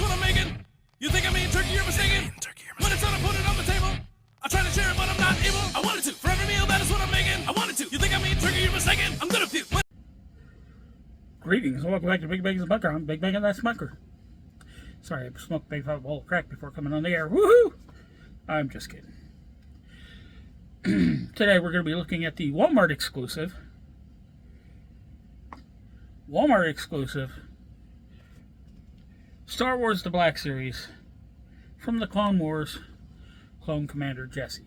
that's what I'm making. You think I mean turkey, you're mistaken. When it's on, I put it on the table. I try to share it, but I'm not able. I wanted to. For every meal, that is what I'm making. I wanted to. You think I mean turkey, you're mistaken. I'm gonna puke. Greetings and welcome back to Big Bacon's Bunker. I'm Big Bacon, that's Bunker. Sorry, I smoked a big bowl of crack before coming on the air. Woohoo! I'm just kidding. Today we're going to be looking at the Walmart exclusive. Star Wars The Black Series from the Clone Wars Clone Commander Jesse.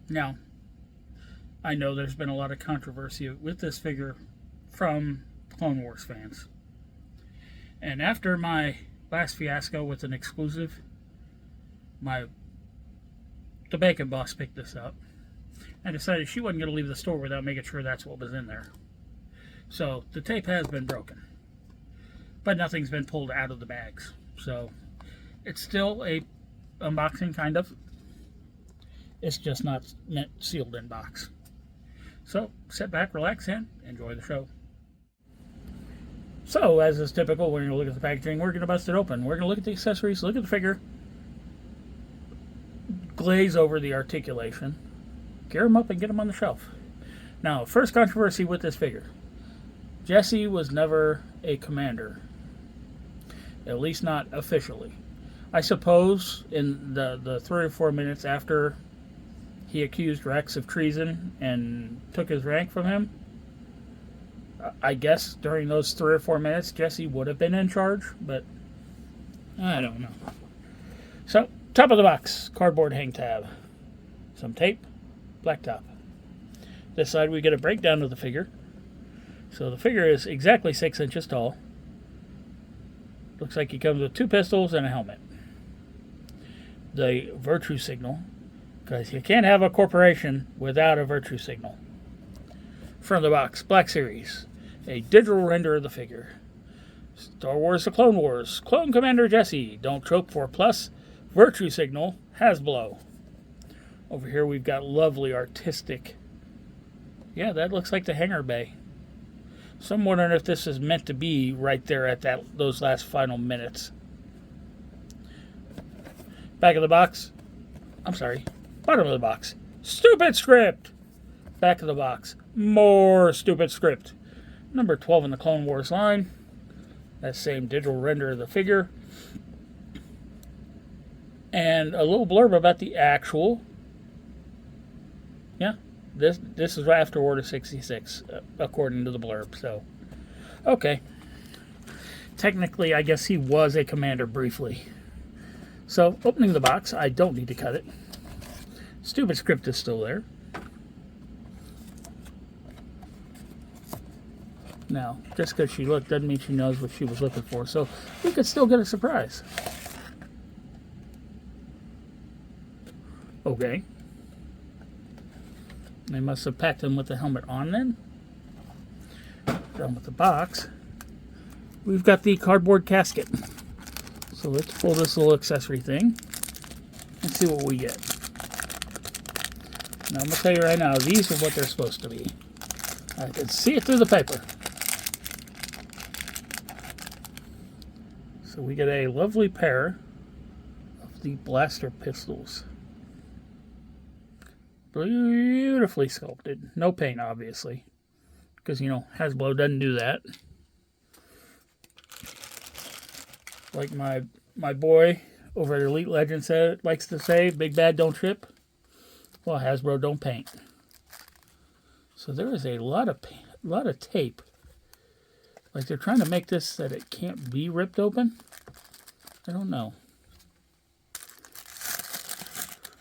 Now, I know there's been a lot of controversy with this figure from Clone Wars fans. And after my last fiasco with an exclusive, the bacon boss picked this up and decided she wasn't going to leave the store without making sure that's what was in there. So the tape has been broken, but nothing's been pulled out of the bags. So it's still a unboxing, kind of. It's just not sealed in box. So sit back, relax, and enjoy the show. So, as is typical, we're going to look at the packaging, we're going to bust it open. We're going to look at the accessories, look at the figure, glaze over the articulation, gear them up and get them on the shelf. Now, first controversy with this figure. Jesse was never a commander. At least not officially. I suppose in the 3 or 4 minutes after he accused Rex of treason and took his rank from him, I guess during those 3 or 4 minutes, Jesse would have been in charge, but I don't know. So, top of the box, cardboard hang tab, some tape, black top. This side we get a breakdown of the figure. So the figure is exactly 6 inches tall. Looks like he comes with 2 pistols and a helmet. The virtue signal, because you can't have a corporation without a virtue signal. Front of the box, Black Series. A digital render of the figure. Star Wars The Clone Wars. Clone Commander Jesse. Don't choke for plus. Virtue signal. Hasbro. Over here we've got lovely artistic. Yeah, that looks like the hangar bay. So I'm wondering if this is meant to be right there at those last final minutes. Back of the box. I'm sorry. Bottom of the box. Stupid script. Back of the box. More stupid script. Number 12 in the Clone Wars line. That same digital render of the figure. And a little blurb about the actual. Yeah, this is after Order 66, according to the blurb. So, okay. Technically, I guess he was a commander briefly. So, opening the box, I don't need to cut it. Stupid script is still there. Now, just because she looked doesn't mean she knows what she was looking for, so we could still get a surprise. Okay. They must have packed him with the helmet on then. Done with the box. We've got the cardboard casket. So let's pull this little accessory thing and see what we get. Now I'm going to tell you right now, these are what they're supposed to be. I can see it through the paper. So we get a lovely pair of the blaster pistols. Beautifully sculpted. No paint, obviously. Because, you know, Hasbro doesn't do that. Like my boy over at Elite Legends likes to say, big bad don't ship. Well, Hasbro don't paint. So there is a lot of tape. Like they're trying to make this that it can't be ripped open. I don't know.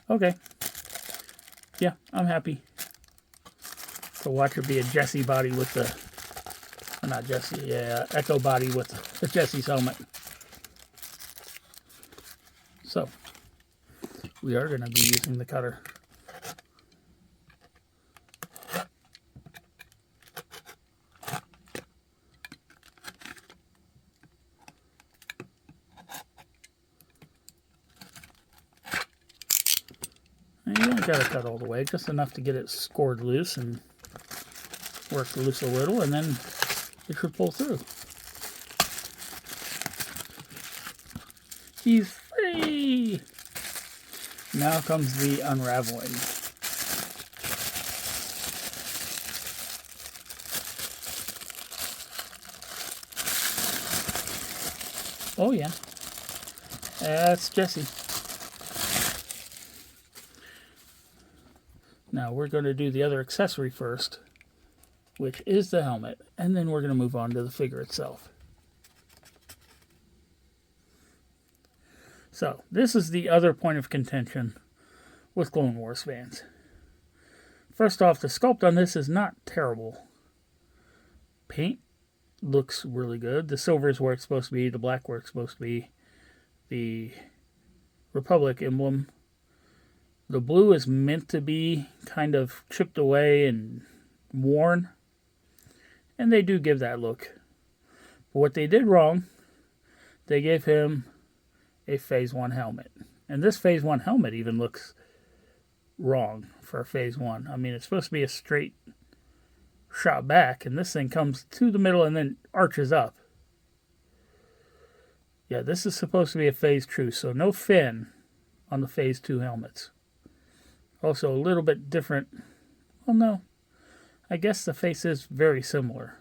Okay. Yeah, I'm happy to watch her be a Jesse body with the, not Jesse, yeah, Echo body with the Jesse's helmet. So, we are going to be using the cutter. And you don't got to cut all the way, just enough to get it scored loose and work loose a little, and then it should pull through. He's free! Now comes the unraveling. Oh yeah, that's Jesse. Now we're going to do the other accessory first, which is the helmet, and then we're going to move on to the figure itself. So, this is the other point of contention with Clone Wars fans. First off, the sculpt on this is not terrible. Paint looks really good. The silver is where it's supposed to be, the black where it's supposed to be. The Republic emblem. The blue is meant to be kind of chipped away and worn. And they do give that look. But what they did wrong, they gave him a Phase 1 helmet. And this Phase 1 helmet even looks wrong for Phase 1. I mean, it's supposed to be a straight shot back, and this thing comes to the middle and then arches up. Yeah, this is supposed to be a Phase 2, so no fin on the Phase 2 helmets. Also, a little bit different. Well, no. I guess the face is very similar.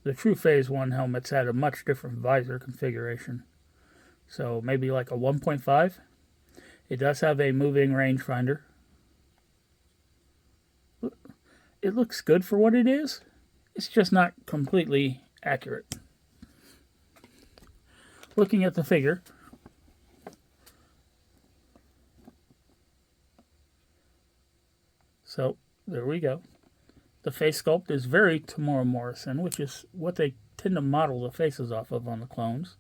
The true Phase 1 helmets had a much different visor configuration. So maybe like a 1.5. It does have a moving rangefinder. It looks good for what it is. It's just not completely accurate. Looking at the figure, so there we go. The face sculpt is very Tamora Morrison, which is what they tend to model the faces off of on the clones.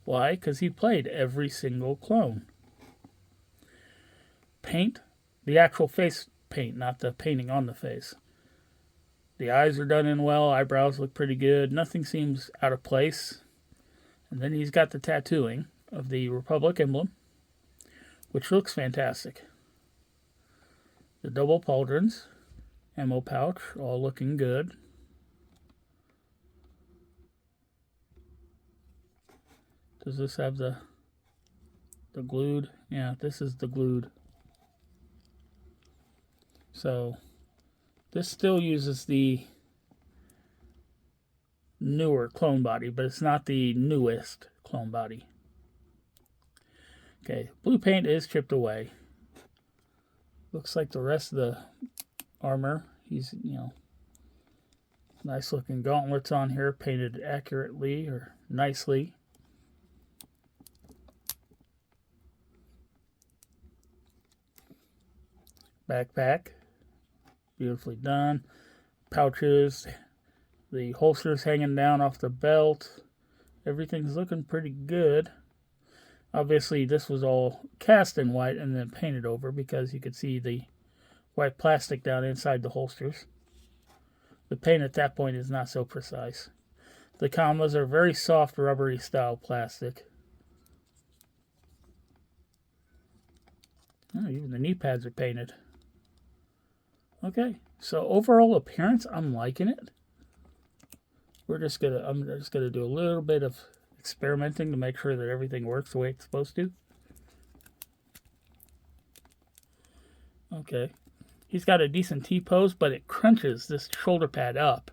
Why? Because he played every single clone. Paint, the actual face paint, not the painting on the face. The eyes are done in well, eyebrows look pretty good, nothing seems out of place. And then he's got the tattooing of the Republic emblem, which looks fantastic. The double pauldrons, ammo pouch, all looking good. Does this have the glued? Yeah, this is the glued. So, this still uses the newer clone body, but it's not the newest clone body. Okay, blue paint is chipped away. Looks like the rest of the armor. He's, nice looking gauntlets on here, painted accurately or nicely. Backpack, beautifully done. Pouches, the holsters hanging down off the belt. Everything's looking pretty good. Obviously, this was all cast in white and then painted over because you could see the white plastic down inside the holsters. The paint at that point is not so precise. The commas are very soft, rubbery style plastic. Oh, even the knee pads are painted. Okay, so overall appearance, I'm liking it. I'm just gonna do a little bit of experimenting to make sure that everything works the way it's supposed to. Okay, he's got a decent T-pose, but it crunches this shoulder pad up.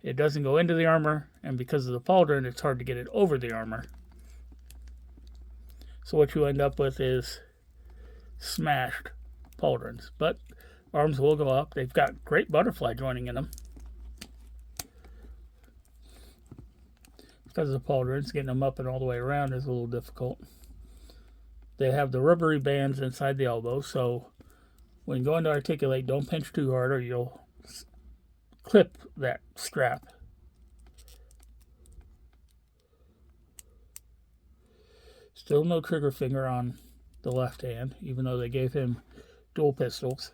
It doesn't go into the armor, and because of the pauldron, it's hard to get it over the armor. So what you end up with is smashed pauldrons, but arms will go up. They've got great butterfly joining in them. Because of the pauldrons, getting them up and all the way around is a little difficult. They have the rubbery bands inside the elbow, so when going to articulate, don't pinch too hard or you'll clip that strap. Still no trigger finger on the left hand, even though they gave him dual pistols.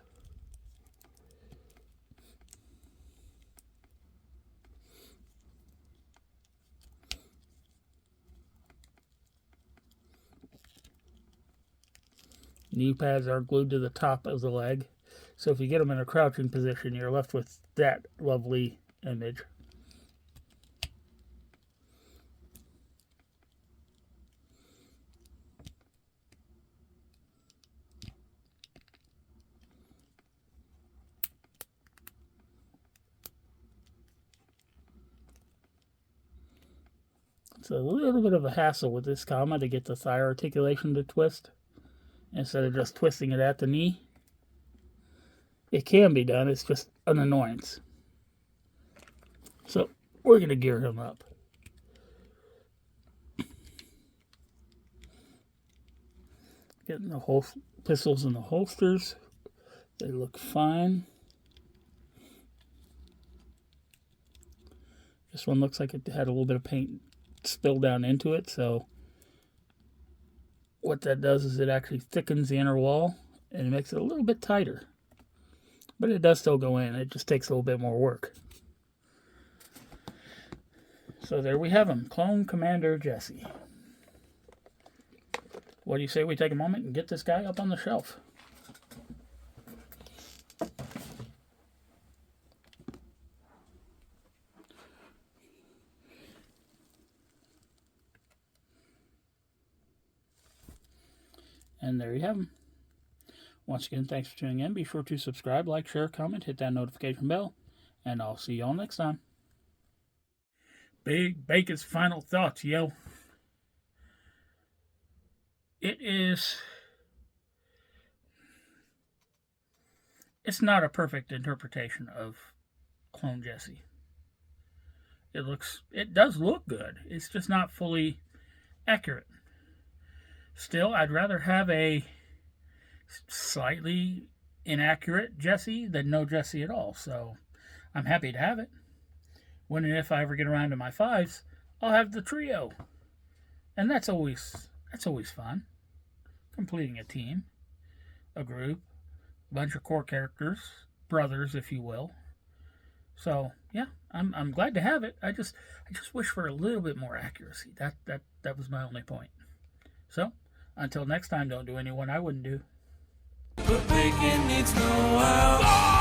Knee pads are glued to the top of the leg, so if you get them in a crouching position, you're left with that lovely image. a little bit of a hassle with this comma to get the thigh articulation to twist instead of just twisting it at the knee. It can be done, it's just an annoyance. So we're going to gear him up. Getting the pistols in the holsters. They look fine. This one looks like it had a little bit of paint spilled down into it, so what that does is it actually thickens the inner wall and it makes it a little bit tighter. But it does still go in, it just takes a little bit more work. So there we have him, Clone Commander Jesse. What do you say we take a moment and get this guy up on the shelf? And there you have them. Once again, thanks for tuning in. Be sure to subscribe, like, share, comment, hit that notification bell, and I'll see y'all next time. Big Bacon's final thoughts, yo. It's not a perfect interpretation of Clone Jesse. It does look good. It's just not fully accurate. Still, I'd rather have a slightly inaccurate Jesse than no Jesse at all. So I'm happy to have it. When and if I ever get around to my 5s, I'll have the trio. And that's always fun. Completing a team, a group, a bunch of core characters, brothers, if you will. So yeah, I'm glad to have it. I just wish for a little bit more accuracy. That was my only point. So until next time, don't do anyone I wouldn't do. But bacon needs no out.